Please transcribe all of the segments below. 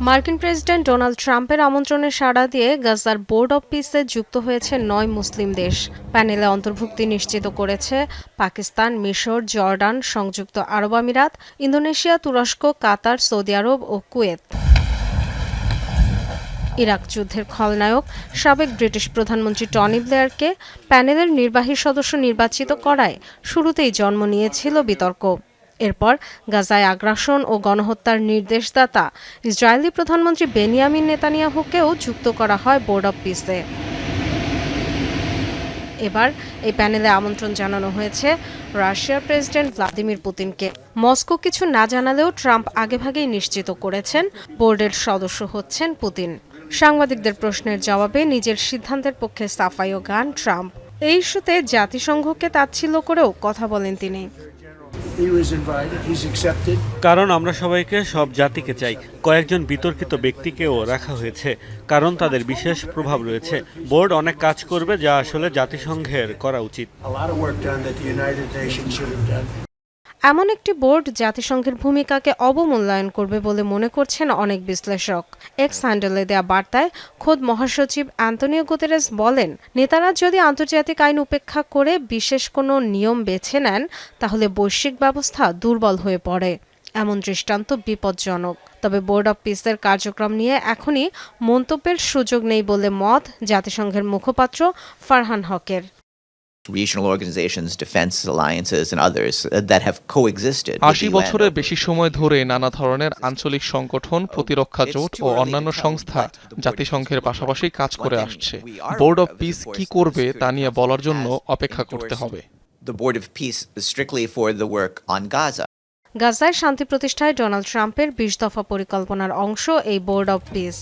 মার্কিন president Donald ট্রাম্পের আমন্ত্রণে সাড়া দিয়ে গাজার বোর্ড অব পিসে যুক্ত হয়েছে ৯ মুসলিম দেশ। প্যানেলে অন্তর্ভুক্তি নিশ্চিত করেছে পাকিস্তান, মিশর, জর্ডান, সংযুক্ত আরব আমিরাত, ইন্দোনেশিয়া, তুরস্ক, কাতার, সৌদি আরব ও কুয়েত। ইরাক যুদ্ধের খলনায়ক সাবেক ব্রিটিশ প্রধানমন্ত্রী টনি ব্লেয়ারকে প্যানেলের নির্বাহী সদস্য নির্বাচিত করায় শুরুতেই জন্ম নিয়েছিল বিতর্ক। এরপর গাজায় আগ্রাসন ও গণহত্যার নির্দেশদাতা ইসরায়েলি প্রধানমন্ত্রী বেনিয়ামিন নেতানিয়াহুকেও যুক্ত করা হয় বোর্ড অব পিসে। এবার এই প্যানেলে আমন্ত্রণ জানানো হয়েছে রাশিয়ার প্রেসিডেন্ট ভ্লাদিমির পুতিনকে। মস্কো কিছু না জানালেও ট্রাম্প আগেভাগেই নিশ্চিত করেছেন বোর্ডের সদস্য হচ্ছেন পুতিন। সাংবাদিকদের প্রশ্নের জবাবে নিজের সিদ্ধান্তের পক্ষে সাফাইও গান ট্রাম্প। এই ইস্যুতে জাতিসংঘকে তাচ্ছিল্য করেও কথা বলেন তিনি। কারণ আমরা সবাইকে সব জাতিকে চাই। কয়েকজন বিতর্কিত ব্যক্তিকেও রাখা হয়েছে, কারণ তাদের বিশেষ প্রভাব রয়েছে। বোর্ড অনেক কাজ করবে যা আসলে জাতিসংঘের করা উচিত। এমন একটি বোর্ড জাতিসংঘের ভূমিকাকে অবমূল্যায়ন করবে বলে মনে করছেন অনেক বিশ্লেষক। এক্স হ্যান্ডেলে দেয়া বার্তায় খোদ মহাসচিব অ্যান্তোনিও গুতেরেস বলেন, নেতারা যদি আন্তর্জাতিক আইন উপেক্ষা করে বিশেষ কোনো নিয়ম বেছে নেন তাহলে বৈশ্বিক ব্যবস্থা দুর্বল হয়ে পড়ে। এমন দৃষ্টান্ত বিপজ্জনক। তবে বোর্ড অব পিসের কার্যক্রম নিয়ে এখনই মন্তব্যের সুযোগ নেই বলে মত জাতিসংঘের মুখপাত্র ফারহান হকের। Regional organizations, defense alliances and others that have coexisted. ৮০ বছরের বেশি সময় ধরে নানা ধরনের আঞ্চলিক সংগঠন, প্রতিরক্ষা জোট ও অন্যান্য সংস্থা জাতিসংঘের পাশাপাশি কাজ করে আসছে। বোর্ড অব পিস কি করবে তা নিয়ে বলার জন্য অপেক্ষা করতে হবে। The Board of Peace is strictly for the work on Gaza. গাজায় শান্তি প্রতিষ্ঠায় ডোনাল্ড ট্রাম্পের ২০ দফা পরিকল্পনার অংশ এই বোর্ড অব পিস।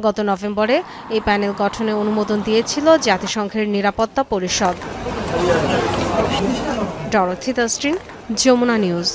গত নভেম্বরে এই প্যানেল গঠনে অনুমোদন দিয়েছিল জাতিসংঘের নিরাপত্তা পরিষদ। Dorothy Dustin, Jamuna news.